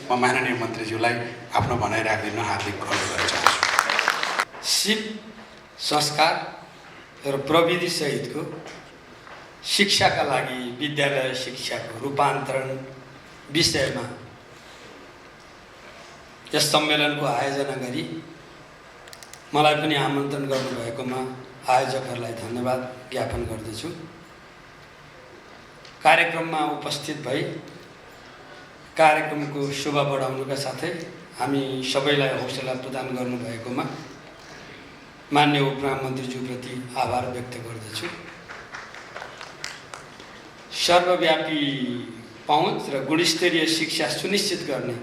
म माननीय मन्त्रीज्यूलाई आफ्नो भनाइ राखिदिन हार्दिक अनुरोध गर्न चाहन्छु। सिप संस्कार र प्रविधि सहितको शिक्षाका लागि विद्यालय शिक्षाको रूपान्तरण विषयमा यस सम्मेलनको आयोजना गरी मलाई पनि आमन्त्रण गर्नुभएकोमा आयोजकहरूलाई धन्यवाद ज्ञापन गर्दछु। कार्यक्रममा उपस्थित भई कार्यक्रमको शोभा बढाउनुका साथै हामी सबैलाई हौसला प्रदान गर्नुभएकोमा माननीय उपप्रधानमन्त्रीज्यूप्रति आभार व्यक्त गर्दछु। सर्वव्यापी पहुँच र गुणस्तरीय शिक्षा सुनिश्चित गर्ने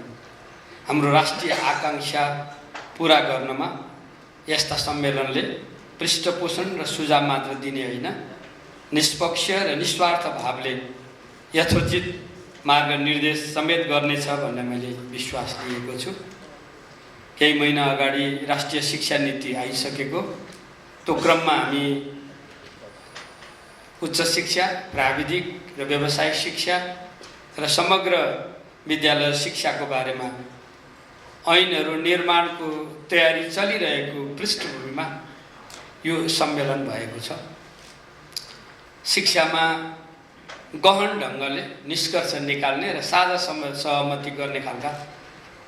हाम्रो राष्ट्रिय आकांक्षा पुरा गर्नमा यस्ता सम्मेलनले पृष्ठपोषण र सुझाव मात्र दिने होइन, निष्पक्ष र निस्वार्थ भावले यथोचित मार्गनिर्देश समेत गर्नेछ भन्ने मैले विश्वास लिएको छु। केही महिना अगाडि राष्ट्रिय शिक्षा नीति आइसकेको, त्यो क्रममा हामी उच्च शिक्षा, प्राविधिक र व्यावसायिक शिक्षा र समग्र विद्यालय शिक्षाको बारेमा ऐनहरू निर्माणको तयारी चलिरहेको पृष्ठभूमिमा यो सम्मेलन भएको छ। शिक्षामा गहन ढङ्गले निष्कर्ष निकाल्ने र साझा सहमति गर्ने खालका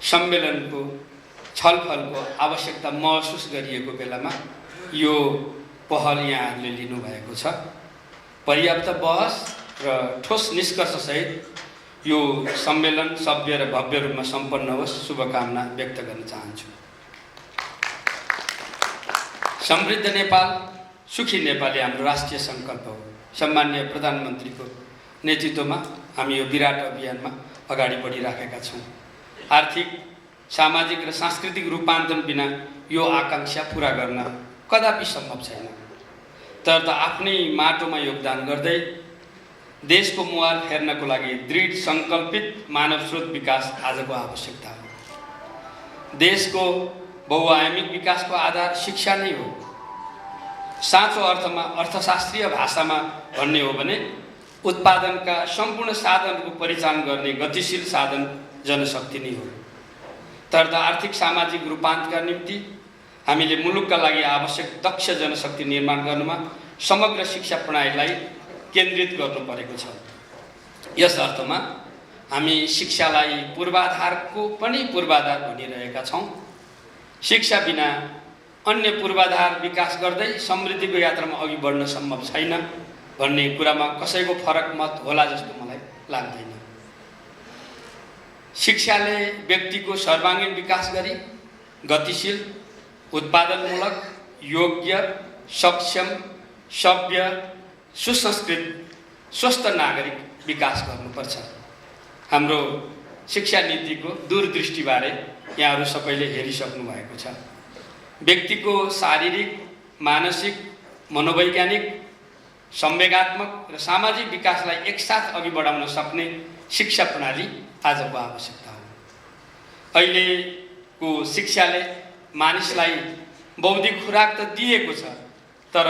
सम्मेलनको छलफलको आवश्यकता महसुस गरिएको बेलामा यो पहल यहाँहरूले लिनुभएको छ। पर्याप्त बहस र ठोस निष्कर्षसहित यो सम्मेलन सभ्य र भव्य रूपमा सम्पन्न होस्, शुभकामना व्यक्त गर्न चाहन्छु। समृद्ध नेपाल, सुखी नेपाली हाम्रो राष्ट्रिय सङ्कल्प हो। सम्माननीय प्रधानमन्त्रीको नेतृत्वमा हामी यो विराट अभियानमा अगाडि बढिराखेका छौँ। आर्थिक, सामाजिक र सांस्कृतिक रूपान्तरण बिना यो आकांक्षा पुरा गर्न कदापि सम्भव छैन। तर त आफ्नै माटोमा योगदान गर्दै देशको मुहार फेर्नको लागि दृढ सङ्कल्पित मानव स्रोत विकास आजको आवश्यकता हो। देशको बहुआयामिक विकासको आधार शिक्षा नै हो। साँचो अर्थमा अर्थशास्त्रीय भाषामा भन्ने हो भने उत्पादनका सम्पूर्ण साधनहरूको परिचालन गर्ने गतिशील साधन जनशक्ति नै हो। तर त आर्थिक सामाजिक रूपान्तरणका निम्ति हामीले मुलुकका लागि आवश्यक दक्ष जनशक्ति निर्माण गर्नुमा समग्र शिक्षा प्रणालीलाई केन्द्रित गर्नु परेको छ। यस अर्थमा हामी शिक्षालाई पूर्वाधारको पनि पूर्वाधार भनिरहेका छौँ। शिक्षा बिना अन्य पूर्वाधार विकास गर्दै समृद्धिको यात्रामा अघि बढ्न सम्भव छैन भन्ने कुरामा कसैको फरक मत होला जस्तो मलाई लाग्दैन। शिक्षाले व्यक्तिको सर्वाङ्गीण विकास गरी गतिशील, उत्पादनमूलक, योग्य, सक्षम, सभ्य, सुसंस्कृत, स्वस्थ नागरिक विकास गर्नुपर्छ। हाम्रो शिक्षा नीतिको दूरदृष्टिबारे यहाँहरू सबैले हेरिसक्नु भएको छ। व्यक्तिको शारीरिक, मानसिक, मनोवैज्ञानिक, संवेगात्मक र सामाजिक विकासलाई एकसाथ अघि बढाउन सक्ने शिक्षा प्रणाली आजको आवश्यकता हो। अहिलेको शिक्षाले मानिसलाई बौद्धिक खुराक त दिएको छ, तर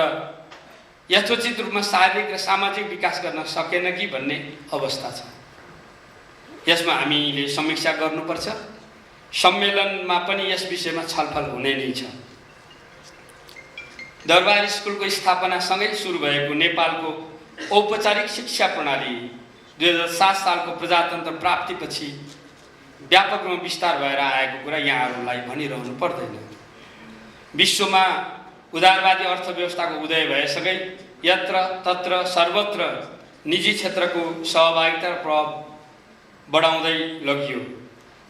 यथोचित रूपमा शारीरिक र सामाजिक विकास गर्न सकेन कि भन्ने अवस्था छ। यसमा हामीले समीक्षा गर्नुपर्छ। सम्मेलनमा पनि यस विषयमा छलफल हुने नै छ। दरबार स्कुलको स्थापनासँगै सुरु भएको नेपालको औपचारिक शिक्षा प्रणाली 2007 सालको प्रजातन्त्र प्राप्तिपछि व्यापक रूपमा विस्तार भएर आएको कुरा यहाँहरूलाई भनिरहनु पर्दैन। विश्वमा उदारवादी अर्थव्यवस्थाको उदय भएसँगै यत्र तत्र सर्वत्र निजी क्षेत्रको सहभागिता र प्रभाव बढाउँदै लगियो।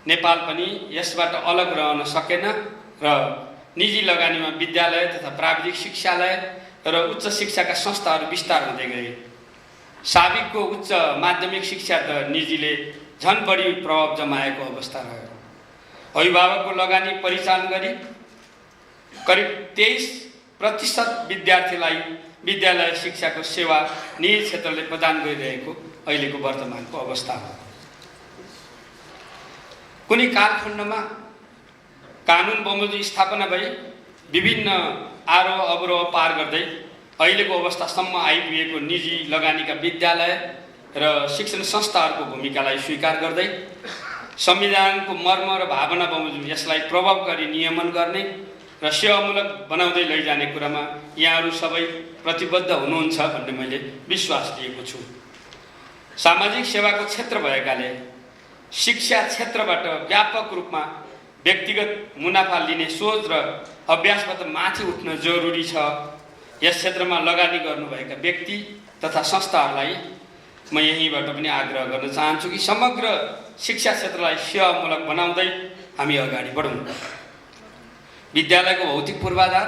नेपाल पनि यसबाट अलग रहन सकेन र निजी लगानीमा विद्यालय तथा प्राविधिक शिक्षालय र उच्च शिक्षाका संस्थाहरू विस्तार हुँदै गए। साबिकको उच्च माध्यमिक शिक्षा त निजीले झन् बढी प्रभाव जमाएको अवस्था रह्यो। अभिभावकको लगानी परिचालन गरी करिब 23% विद्यार्थीलाई विद्यालय शिक्षाको सेवा निजी क्षेत्रले प्रदान गरिरहेको अहिलेको वर्तमानको अवस्था हो। कुनै कालखण्डमा कानुन बमोजिम स्थापना भई विभिन्न आरोह अवरोह पार गर्दै अहिलेको अवस्थासम्म आइपुगेको निजी लगानीका विद्यालय र शिक्षण संस्थाहरूको भूमिकालाई स्वीकार गर्दै संविधानको मर्म र भावना बमोजिम यसलाई प्रभावकारी नियमन गर्ने र सेवामूलक बनाउँदै लैजाने कुरामा यहाँहरू सबै प्रतिबद्ध हुनुहुन्छ भन्ने मैले विश्वास लिएको छु। सामाजिक सेवाको क्षेत्र भएकाले शिक्षा क्षेत्रबाट व्यापक रूपमा व्यक्तिगत मुनाफा लिने सोच र अभ्यासबाट माथि उठ्न जरुरी छ। यस क्षेत्रमा लगानी गर्नुभएका व्यक्ति तथा संस्थाहरूलाई म यहीँबाट पनि आग्रह गर्न चाहन्छु कि समग्र शिक्षा क्षेत्रलाई सेवामूलक बनाउँदै हामी अगाडि बढौँ। विद्यालयको भौतिक पूर्वाधार,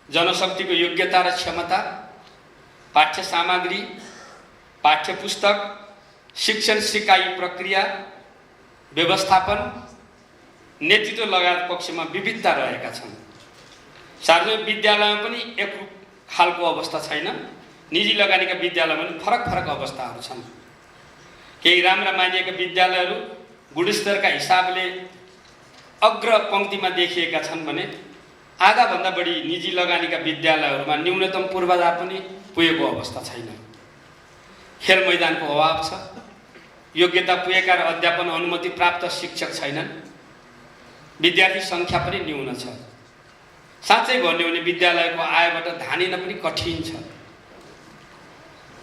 जनशक्तिको योग्यता र क्षमता, पाठ्य सामग्री, पाठ्य पुस्तक, शिक्षण सिकाइ प्रक्रिया, व्यवस्थापन, नेतृत्व लगायत पक्षमा विविधता रहेका छन्। सार्वजनिक विद्यालयमा पनि एक खालको अवस्था छैन, निजी लगानीका विद्यालयमा पनि फरक फरक अवस्थाहरू छन्। केही राम्रा मानिएका विद्यालयहरू गुणस्तरका हिसाबले अग्र पङ्क्तिमा देखिएका छन् भने आधाभन्दा बढी निजी लगानीका विद्यालयहरूमा न्यूनतम पूर्वाधार पनि पुगेको अवस्था छैन। खेल मैदानको अभाव छ, योग्यता पुगेका र अध्यापन अनुमति प्राप्त शिक्षक छैनन्, विद्यार्थी सङ्ख्या पनि न्यून छ। साँच्चै भन्यो भने विद्यालयको आयबाट धानिन पनि कठिन छ।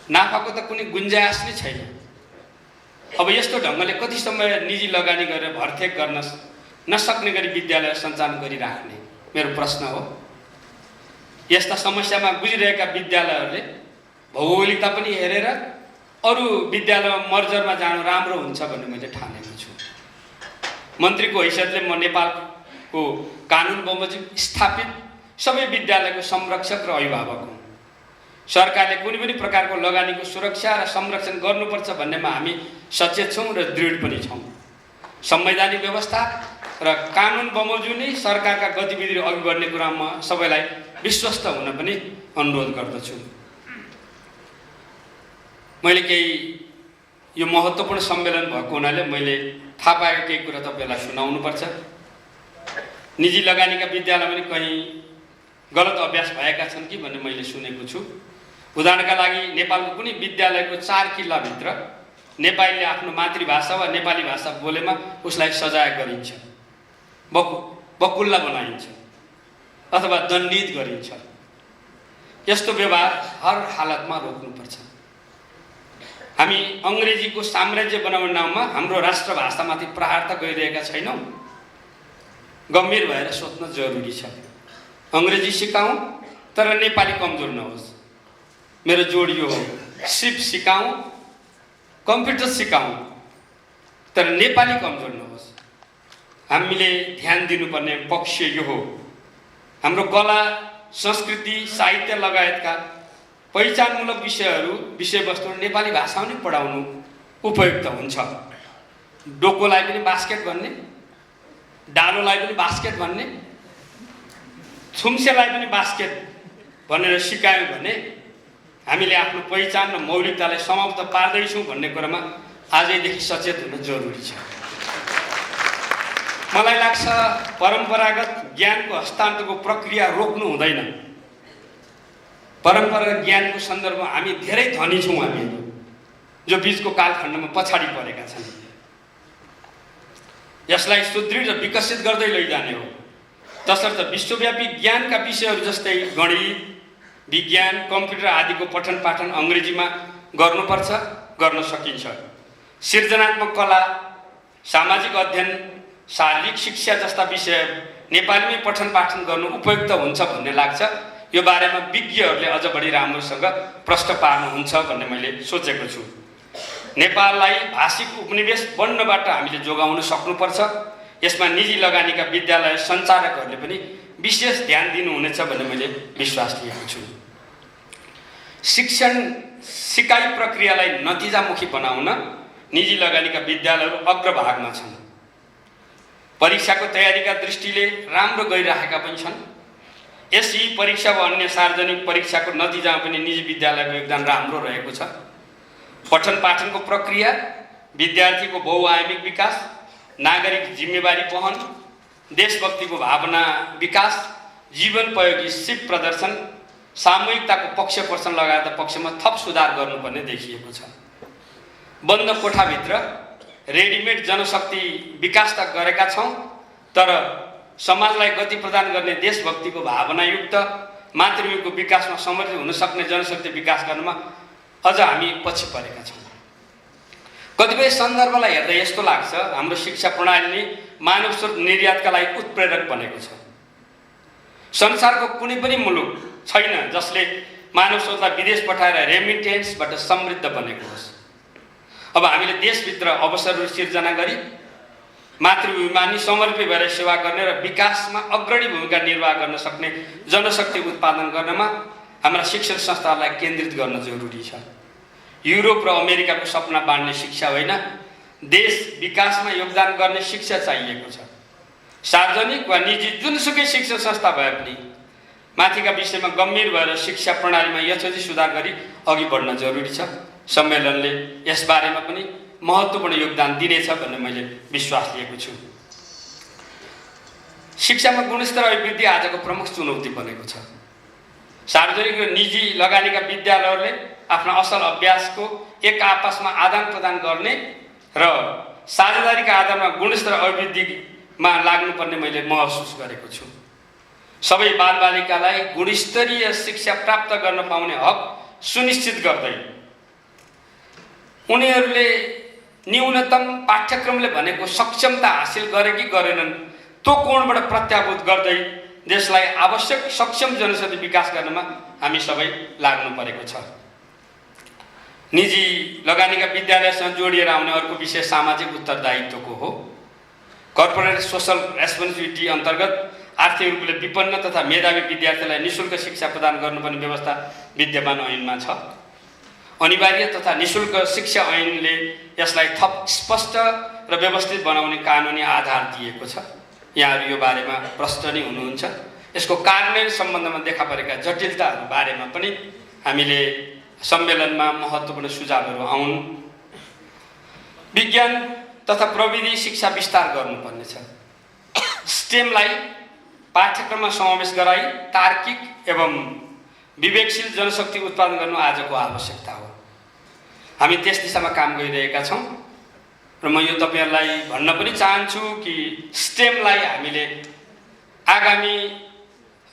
नाफाको त कुनै गुन्जायस नै छैन। अब यस्तो ढङ्गले कति समय निजी लगानी गरेर भरथेक गर्न नसक्ने गरी विद्यालय सञ्चालन गरिराख्ने मेरो प्रश्न हो। यस्ता समस्यामा गुजिरहेका विद्यालयहरूले भौगोलिकता पनि हेरेर अरू विद्यालयमा मर्जरमा जानु राम्रो हुन्छ भन्ने मैले ठानेको छु। मन्त्रीको हैसियतले म नेपालको कानुन बमोजिम स्थापित सबै विद्यालयको संरक्षक र अभिभावक हुँ। सरकारले कुनै पनि प्रकारको लगानीको सुरक्षा र संरक्षण गर्नुपर्छ भन्नेमा हामी सचेत छौँ र दृढ पनि छौँ। संवैधानिक व्यवस्था र कानुन बमोजिम नै सरकारका गतिविधिहरू अघि बढ्ने कुरामा सबैलाई विश्वस्त हुन पनि अनुरोध गर्दछु। मैले केही यो महत्त्वपूर्ण सम्मेलन भएको हुनाले मैले थाहा पाएको केही कुरा तपाईँहरूलाई सुनाउनुपर्छ। निजी लगानीका विद्यालयमा पनि कहीँ गलत अभ्यास भएका छन् कि भन्ने मैले सुनेको छु। उदाहरणका लागि नेपालको कुनै विद्यालयको 4 किल्लाभित्र नेपालीले आफ्नो मातृभाषा वा नेपाली भाषा बोलेमा उसलाई सजाय गरिन्छ, बकुल्ला बनाइन्छ अथवा दण्डित गरिन्छ। यस्तो व्यवहार हर हालतमा रोक्नुपर्छ। हामी अङ्ग्रेजीको साम्राज्य बनाउने नाममा हाम्रो राष्ट्रभाषामाथि प्रहार त गरिरहेका छैनौँ। गम्भीर भएर सोच्न जरुरी छ। अङ्ग्रेजी सिकाउँ तर नेपाली कमजोर नहोस्। मेरो जोड यो हो, सिप सिकाउँ, कम्प्युटर सिकाउँ तर नेपाली कमजोर नहोस्। हामीले ध्यान दिनुपर्ने पक्ष यो हो। हाम्रो कला, संस्कृति, साहित्य लगायतका पहिचानमूलक विषयवस्तु नेपाली भाषामा नै पढाउनु उपयुक्त हुन्छ। डोकोलाई पनि बास्केट भन्ने, डालोलाई पनि बास्केट भन्ने, छुम्सेलाई पनि बास्केट भनेर सिकायौँ भने हामीले आफ्नो पहिचान र मौलिकतालाई समाप्त पार्दैछौँ भन्ने कुरामा आजैदेखि सचेत हुन जरुरी छ। मलाई लाग्छ परम्परागत ज्ञानको हस्तान्तरको प्रक्रिया रोक्नु हुँदैन। परम्परागत ज्ञानको सन्दर्भमा हामी धेरै धनी छौँ, हामीहरू जो बिचको कालखण्डमा पछाडि परेका छन्। यसलाई सुदृढ र विकसित गर्दै लैजाने हो। तसर्थ विश्वव्यापी ज्ञानका विषयहरू जस्तै गणित, विज्ञान, कम्प्युटर आदिको पठन पाठन अङ्ग्रेजीमा गर्नुपर्छ, गर्न सकिन्छ। सृजनात्मक कला, सामाजिक अध्ययन, शारीरिक शिक्षा जस्ता विषय नेपालीमै पठन पाठन गर्नु उपयुक्त हुन्छ भन्ने लाग्छ। यो बारेमा विज्ञहरूले अझ बढी राम्रोसँग प्रश्न पार्नुहुन्छ भन्ने मैले सोचेको छु। नेपाललाई भाषिक उपनिवेश बन्नबाट हामीले जोगाउन सक्नुपर्छ। यसमा निजी लगानीका विद्यालय सञ्चालकहरूले पनि विशेष ध्यान दिनुहुनेछ भन्ने मैले विश्वास लिएको छु। शिक्षण सिकाइ प्रक्रियालाई नतिजामुखी बनाउन निजी लगानीका विद्यालयहरू अग्रभागमा छन्। परीक्षाको तयारीका दृष्टिले राम्रो गरिराखेका पनि छन्। एसई परीक्षा वा अन्य सार्वजनिक परीक्षाको नतिजामा पनि निजी विद्यालयको योगदान राम्रो रहेको छ। पठन पाठनको प्रक्रिया, विद्यार्थीको बहुआयामिक विकास, नागरिक जिम्मेवारी वहन, देशभक्तिको भावना विकास, जीवनोपयोगी सिप प्रदर्शन, सामूहिकताको पक्ष पोषण लगायत पक्षमा थप सुधार गर्नुपर्ने देखिएको छ। बन्द कोठाभित्र रेडिमेड जनशक्ति विकास त गरेका छौँ, तर समाजलाई गति प्रदान गर्ने देशभक्तिको भावनायुक्त मातृभूमिको विकासमा समर्पित हुन सक्ने जनशक्ति विकास गर्नमा अझ हामी पछि परेका छौँ। कतिपय सन्दर्भलाई हेर्दा यस्तो लाग्छ हाम्रो शिक्षा प्रणाली नै मानव स्रोत निर्यातका लागि उत्प्रेरक बनेको छ। संसारको कुनै पनि मुलुक छैन जसले मानव स्रोतलाई विदेश पठाएर रेमिटेन्सबाट समृद्ध बनेको होस्। अब हामीले देशभित्र अवसरहरू सिर्जना गरी मातृभूमिमा नि समर्पित भएर सेवा गर्ने र विकासमा अग्रणी भूमिका निर्वाह गर्न सक्ने जनशक्ति उत्पादन गर्नमा हाम्रा शिक्षण संस्थाहरूलाई केन्द्रित गर्न जरुरी छ। युरोप र अमेरिकाको सपना बाँड्ने शिक्षा होइन, देश विकासमा योगदान गर्ने शिक्षा चाहिएको छ। सार्वजनिक वा निजी जुनसुकै शिक्षण संस्था भए पनि माथिका विषयमा गम्भीर भएर शिक्षा प्रणालीमा यथोचित सुधार गरी अघि बढ्न जरुरी छ। सम्मेलनले यसबारेमा पनि महत्त्वपूर्ण योगदान दिनेछ भन्ने मैले विश्वास लिएको छु। शिक्षामा गुणस्तर अभिवृद्धि आजको प्रमुख चुनौती बनेको छ। सार्वजनिक र निजी लगानीका विद्यालयहरूले आफ्नो असल अभ्यासको एक आपसमा आदान प्रदान गर्ने र साझेदारीका आधारमा गुणस्तर अभिवृद्धिमा लाग्नुपर्ने मैले महसुस गरेको छु। सबै बालबालिकालाई गुणस्तरीय शिक्षा प्राप्त गर्न पाउने हक सुनिश्चित गर्दै उनीहरूले न्यूनतम पाठ्यक्रमले भनेको सक्षमता हासिल गरे कि गरेनन् त्यो कोणबाट प्रत्याभूत गर्दै देशलाई आवश्यक सक्षम जनशक्ति विकास गर्नमा हामी सबै लाग्नु परेको छ। निजी लगानीका विद्यालयसँग जोडिएर आउने अर्को विषय सामाजिक उत्तरदायित्वको हो। कर्पोरेट सोसल रेस्पोन्सिबिलिटी अन्तर्गत आर्थिक रूपले विपन्न तथा मेधावी विद्यार्थीलाई निःशुल्क शिक्षा प्रदान गर्नुपर्ने व्यवस्था विद्यमान ऐनमा छ। अनिवार्य तथा निःशुल्क शिक्षा ऐनले यसलाई थप स्पष्ट र व्यवस्थित बनाउने कानुनी आधार दिएको छ। यहाँहरू यो बारेमा प्रश्न नै हुनुहुन्छ। यसको कार्यान्वयन सम्बन्धमा देखा परेका जटिलताहरू बारेमा पनि हामीले सम्मेलनमा महत्त्वपूर्ण सुझावहरू आउन्। विज्ञान तथा प्रविधि शिक्षा विस्तार गर्नुपर्ने छ। स्टेमलाई पाठ्यक्रममा समावेश गराई तार्किक एवं विवेकशील जनशक्ति उत्पादन गर्नु आजको आवश्यकता हो। हामी त्यस दिशामा काम गरिरहेका छौँ र म यो तपाईहरुलाई भन्न पनि चाहन्छु कि स्टेमलाई हामीले आगामी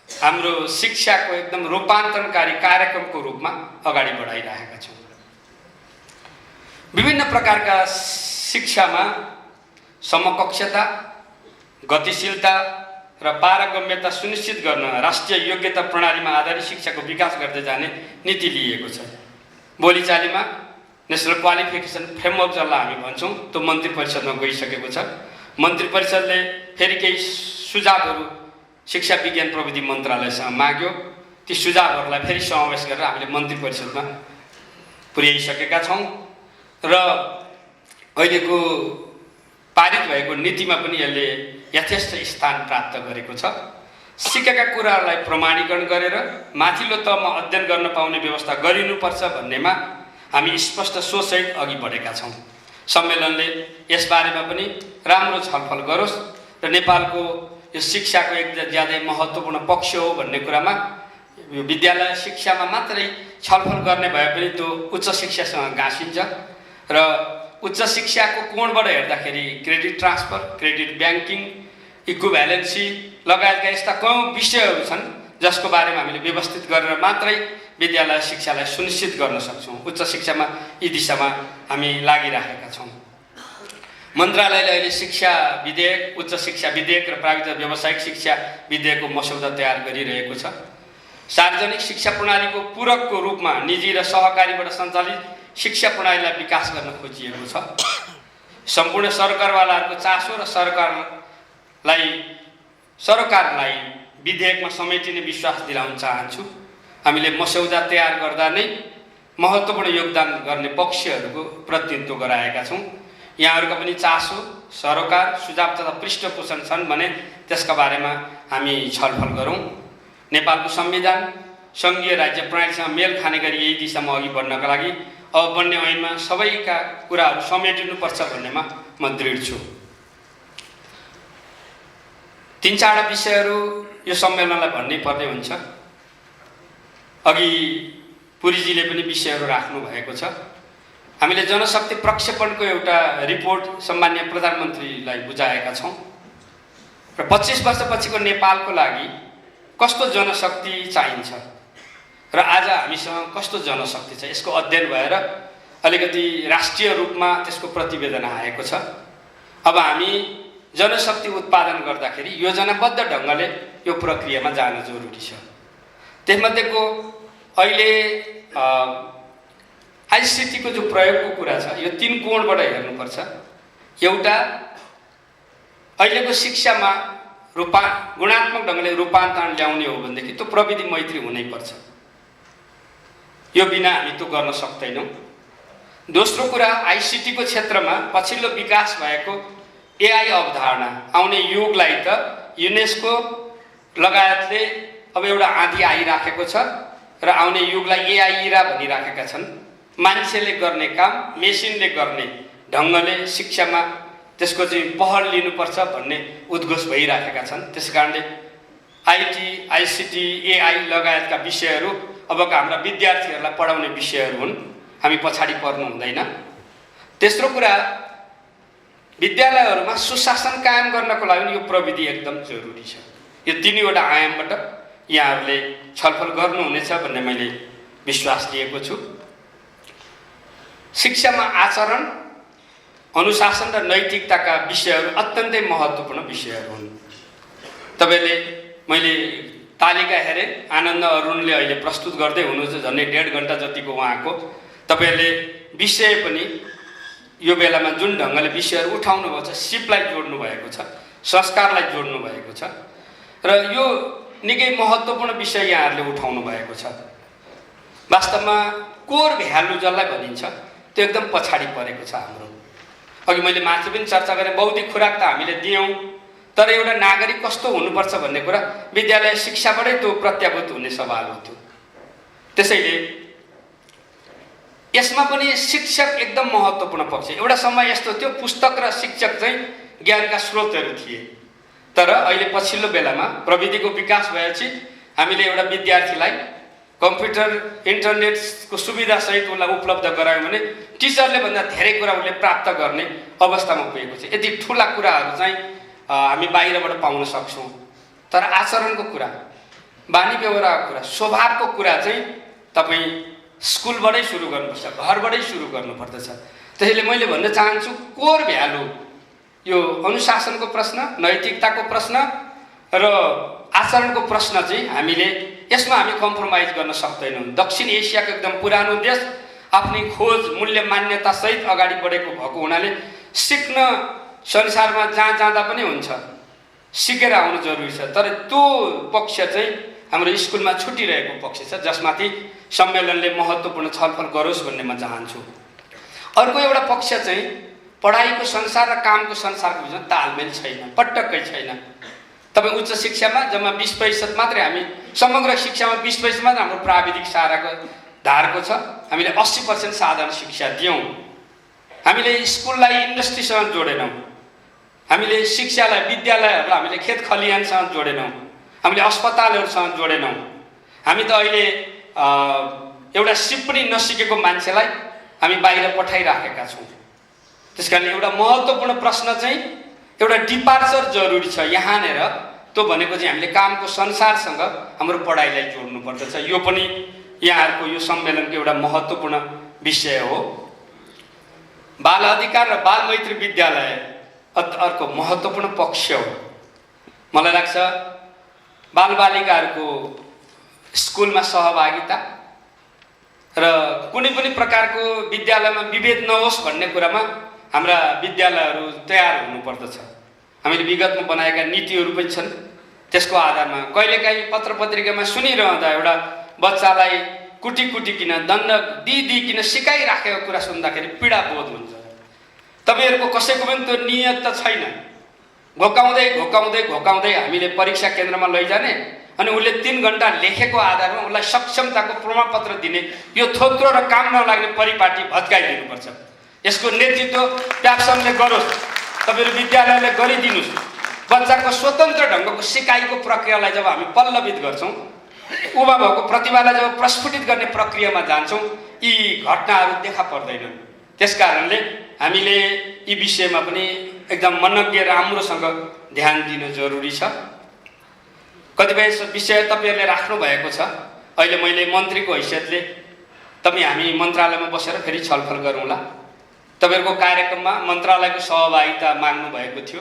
हाम्रो शिक्षाको एकदम रूपान्तरणकारी कार्यक्रमको रूपमा अगाडि बढाइरहेका छौँ। विभिन्न प्रकारका शिक्षामा समकक्षता, गतिशीलता र पारगम्यता सुनिश्चित गर्न राष्ट्रिय योग्यता प्रणालीमा आधारित शिक्षाको विकास गर्दै जाने नीति लिएको छ। बोलीचालीमा नेशनल क्वालिफिकेसन फ्रेमवर्क जसलाई हामी भन्छौँ त्यो मन्त्री परिषदमा गइसकेको छ। मन्त्री परिषदले फेरि केही सुझावहरू शिक्षा विज्ञान प्रविधि मन्त्रालयसँग माग्यो। ती सुझावहरूलाई फेरि समावेश गरेर हामीले मन्त्री परिषदमा पुर्याइसकेका छौँ र अहिलेको पारित भएको नीतिमा पनि यसले यथेष्ट स्थान प्राप्त गरेको छ। सिकेका कुराहरूलाई प्रमाणीकरण गरेर माथिल्लो तहमा अध्ययन गर्न पाउने व्यवस्था गरिनुपर्छ भन्नेमा हामी स्पष्ट सोचसहित अघि बढेका छौँ। सम्मेलनले यसबारेमा पनि राम्रो छलफल गरोस् र नेपालको यो शिक्षाको एक ज्यादै महत्त्वपूर्ण पक्ष हो भन्ने कुरामा यो विद्यालय शिक्षामा मात्रै छलफल गर्ने भए पनि त्यो उच्च शिक्षासँग गाँसिन्छ र उच्च शिक्षाको कोणबाट हेर्दाखेरि क्रेडिट ट्रान्सफर, क्रेडिट ब्याङ्किङ, इक्विभ्यालेन्सी लगायतका यस्ता कयौँ विषयहरू छन् जसको बारेमा हामीले व्यवस्थित गरेर मात्रै विद्यालय शिक्षालाई सुनिश्चित गर्न सक्छौँ। उच्च शिक्षामा यी दिशामा हामी लागिरहेका छौँ। मन्त्रालयले अहिले शिक्षा विधेयक, उच्च शिक्षा विधेयक र प्राविधिक व्यावसायिक शिक्षा विधेयकको मसौदा तयार गरिरहेको छ। सार्वजनिक शिक्षा प्रणालीको पूरकको रूपमा निजी र सहकारीबाट सञ्चालित शिक्षा प्रणालीलाई विकास गर्न खोजिएको छ। सम्पूर्ण सरकारवालाहरूको चासो र सरकारलाई विधेयकमा समेटिने विश्वास दिलाउन चाहन्छु। हामीले मसौदा तयार गर्दा नै महत्त्वपूर्ण योगदान गर्ने पक्षहरूको प्रतिनिधित्व गराएका छौँ। यहाँहरूका पनि चासो, सरोकार, सुझाव तथा पृष्ठपोषण छन् भने त्यसका बारेमा हामी छलफल गरौँ। नेपालको संविधान सङ्घीय राज्य प्रणालीसँग मेल खाने गरी यही दिशामा अघि बढ्नका लागि अब बन्ने ऐनमा सबैका कुराहरू समेटिनुपर्छ भन्नेमा म दृढ छु। 3-4 विषयहरू यो सम्मेलनलाई भन्नै पर्ने हुन्छ। अघि पुरीजीले पनि विषयहरू राख्नु भएको छ। हामीले जनशक्ति प्रक्षेपणको एउटा रिपोर्ट सम्माननीय प्रधानमन्त्रीलाई बुझाएका छौँ र 25 वर्षपछिको नेपालको लागि कस्तो जनशक्ति चाहिन्छ र आज हामीसँग कस्तो जनशक्ति छ यसको अध्ययन भएर अलिकति राष्ट्रिय रूपमा त्यसको प्रतिवेदन आएको छ। अब हामी जनशक्ति उत्पादन गर्दाखेरि योजनाबद्ध ढङ्गले यो प्रक्रियामा जान जरुरी छ। त्यसमध्येको अहिले आइसिटीको जो प्रयोगको कुरा छ यो 3 कोणबाट हेर्नुपर्छ। एउटा अहिलेको शिक्षामा गुणात्मक ढङ्गले रूपान्तरण ल्याउने हो भनेदेखि त्यो प्रविधि मैत्री हुनैपर्छ, यो बिना हामी त्यो गर्न सक्दैनौँ। दोस्रो कुरा आइसिटीको क्षेत्रमा पछिल्लो विकास भएको एआई अवधारणा आउने युगलाई त युनेस्को लगायतले अब एउटा आँधी आइराखेको छ र आउने युगलाई एआई इरा भनिराखेका छन्। मान्छेले गर्ने काम मेसिनले गर्ने ढङ्गले शिक्षामा त्यसको चाहिँ पहल लिनुपर्छ भन्ने उद्घोष भइराखेका छन्। त्यसकारणले आइटी आइसिटी एआई लगायतका विषयहरू अबका हाम्रा विद्यार्थीहरूलाई पढाउने विषयहरू हुन्, हामी पछाडि पर्नु हुँदैन। तेस्रो कुरा विद्यालयहरूमा सुशासन कायम गर्नको लागि यो प्रविधि एकदम जरुरी छ। यो 3वटा आयामबाट यहाँहरूले छलफल गर्नुहुनेछ भन्ने मैले विश्वास लिएको छु। शिक्षामा आचरण अनुशासन र नैतिकताका विषयहरू अत्यन्तै महत्त्वपूर्ण विषयहरू हुन्। तपाईँले मैले तालिका हेरेँ, आनन्द अरुणले अहिले प्रस्तुत गर्दै हुनुहुन्छ, झन्डै 1.5 घन्टा जतिको उहाँको। तपाईँले विषय पनि यो बेलामा जुन ढङ्गले विषयहरू उठाउनु भएको छ, सिपलाई जोड्नु भएको छ, संस्कारलाई जोड्नु भएको छ र यो निकै महत्त्वपूर्ण विषय यहाँहरूले उठाउनु भएको छ। वास्तवमा कोर भ्यालु जसलाई भनिन्छ त्यो एकदम पछाडि परेको छ हाम्रो। अघि मैले माथि पनि चर्चा गरेँ, बौद्धिक खुराक त हामीले दियौँ, तर एउटा नागरिक कस्तो हुनुपर्छ भन्ने कुरा विद्यालय शिक्षाबाटै त्यो प्रत्याभूत हुने सवाल हो त्यो। त्यसैले यसमा पनि शिक्षक एकदम महत्त्वपूर्ण पक्ष। एउटा समय यस्तो थियो पुस्तक र शिक्षक चाहिँ ज्ञानका स्रोतहरू थिए, तर अहिले पछिल्लो बेलामा प्रविधिको विकास भएपछि हामीले एउटा विद्यार्थीलाई कम्प्युटर इन्टरनेटको सुविधासहित उसलाई उपलब्ध गरायौँ भने टिचरले भन्दा धेरै कुरा उसले प्राप्त गर्ने अवस्थामा पुगेको छ। यति ठुला कुराहरू चाहिँ हामी बाहिरबाट पाउन सक्छौँ, तर आचरणको कुरा, बानी व्यवहारको कुरा, स्वभावको कुरा चाहिँ तपाईँ स्कुलबाटै सुरु गर्नुपर्छ, घरबाटै सुरु गर्नुपर्दछ। त्यसैले मैले भन्न चाहन्छु कोर भ्यालु यो अनुशासनको प्रश्न, नैतिकताको प्रश्न र आचरणको प्रश्न चाहिँ हामीले यसमा हामी कम्प्रोमाइज गर्न सक्दैनौँ। दक्षिण एसियाको एकदम पुरानो देश आफ्नै खोज मूल्य मान्यतासहित अगाडि बढेको भएको हुनाले सिक्न संसारमा जहाँ जाँदा पनि हुन्छ, सिकेर आउनु जरुरी छ। तर त्यो पक्ष चाहिँ हाम्रो स्कुलमा छुटिरहेको पक्ष छ, जसमाथि सम्मेलनले महत्त्वपूर्ण छलफल गरोस् भन्ने म चाहन्छु। अर्को एउटा पक्ष चाहिँ पढाइको संसार र कामको संसारको बिचमा तालमेल छैन, पटक्कै छैन। तपाईँ उच्च शिक्षामा जम्मा 20% मात्रै, हामी समग्र शिक्षामा 20% मात्र हाम्रो प्राविधिक सहाराको धारको छ। हामीले 80% साधारण शिक्षा दियौँ। हामीले स्कुललाई इन्डस्ट्रीसँग जोडेनौँ, हामीले शिक्षालाई विद्यालयहरूलाई हामीले खेत खलिहानसँग जोडेनौँ, हामीले अस्पतालहरूसँग जोडेनौँ। हामी त अहिले एउटा सिप पनि नसिकेको मान्छेलाई हामी बाहिर पठाइराखेका छौँ। त्यसकारणले एउटा महत्त्वपूर्ण प्रश्न चाहिँ एउटा डिपार्चर जरुरी छ यहाँनिर। त्यो भनेको चाहिँ हामीले कामको संसारसँग हाम्रो पढाइलाई जोड्नु पर्दछ। यो पनि यहाँहरूको यो सम्मेलनको एउटा महत्त्वपूर्ण विषय हो। बाल अधिकार र बाल मैत्री विद्यालय अर्को महत्त्वपूर्ण पक्ष हो। मलाई लाग्छ बालबालिकाहरूको स्कुलमा सहभागिता र कुनै पनि प्रकारको विद्यालयमा विभेद नहोस् भन्ने कुरामा हाम्रा विद्यालयहरू तयार हुनुपर्दछ। हामीले विगतमा बनाएका नीतिहरू पनि छन्, त्यसको आधारमा कहिलेकाहीँ पत्र पत्रिकामा सुनिरहँदा एउटा बच्चालाई कुटिकिन दण्ड दिइदिइकन सिकाइराखेको कुरा सुन्दाखेरि पीडा बोध हुन्छ। तपाईँहरूको कसैको पनि त्यो नियत त छैन। घोकाउँदै हामीले परीक्षा केन्द्रमा लैजाने अनि उसले 3 घन्टा लेखेको आधारमा उसलाई सक्षमताको प्रमाणपत्र दिने, यो थोत्रो र काम नलाग्ने परिपाटी भत्काइदिनुपर्छ। यसको नेतृत्व प्याप्सनले गरोस्, तपाईँहरू विद्यालयले गरिदिनुहोस्। बच्चाको स्वतन्त्र ढङ्गको सिकाइको प्रक्रियालाई जब हामी पल्लवित गर्छौँ, उभा भएको प्रतिभालाई जब प्रस्फुटित गर्ने प्रक्रियामा जान्छौँ, यी घटनाहरू देखा पर्दैनन्। त्यसकारणले हामीले यी विषयमा पनि एकदम मनज्ञ राम्रोसँग ध्यान दिनु जरुरी छ। कतिपय विषय तपाईँहरूले राख्नु भएको छ। अहिले मैले मन्त्रीको हैसियतले हामी मन्त्रालयमा बसेर फेरि छलफल गरौँला। तपाईँहरूको कार्यक्रममा मन्त्रालयको सहभागिता माग्नु भएको थियो।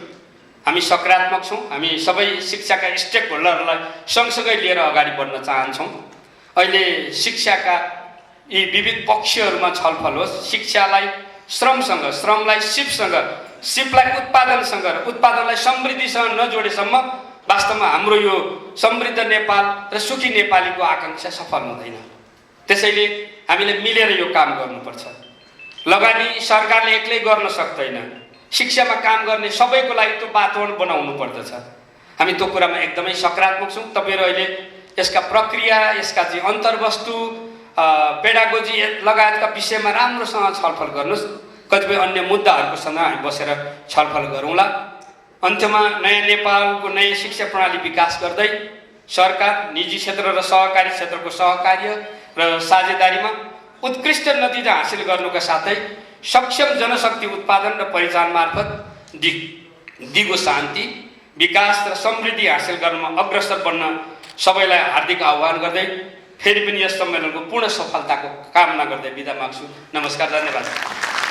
हामी सकारात्मक छौँ। हामी सबै शिक्षाका स्टेक होल्डरलाई सँगसँगै लिएर अगाडि बढ्न चाहन्छौँ। अहिले शिक्षाका यी विविध पक्षहरूमा छलफल होस्। शिक्षालाई श्रमसँग, श्रमलाई सिपसँग, सिपलाई उत्पादनसँग र उत्पादनलाई समृद्धिसँग नजोडेसम्म वास्तवमा हाम्रो यो समृद्ध नेपाल र सुखी नेपालीको आकाङ्क्षा सफल हुँदैन। त्यसैले हामीले मिलेर यो काम गर्नुपर्छ। लगानी सरकारले एक्लै गर्न सक्दैन। शिक्षामा काम गर्ने सबैको लागि त्यो वातावरण बनाउनु पर्दछ। हामी त्यो कुरामा एकदमै सकारात्मक छौँ। तपाईँहरू अहिले यसका प्रक्रिया, यसका चाहिँ अन्तर्वस्तु, पेडागोजी लगायतका विषयमा राम्रोसँग छलफल गर्नुहोस्। कतिपय अन्य मुद्दाहरूको सँग हामी बसेर छलफल गरौँला। अन्त्यमा नयाँ नेपालको नयाँ शिक्षा प्रणाली विकास गर्दै सरकार, निजी क्षेत्र र सहकारी क्षेत्रको सहकार्य र साझेदारीमा उत्कृष्ट नतिजा हासिल गर्नुका साथै सक्षम जनशक्ति उत्पादन र परिचालन मार्फत दिगो शान्ति, विकास र समृद्धि हासिल गर्नमा अग्रसर बन्न सबैलाई हार्दिक आह्वान गर्दै फेरि पनि यस सम्मेलनको पूर्ण सफलताको कामना गर्दै बिदा माग्छु। नमस्कार, धन्यवाद।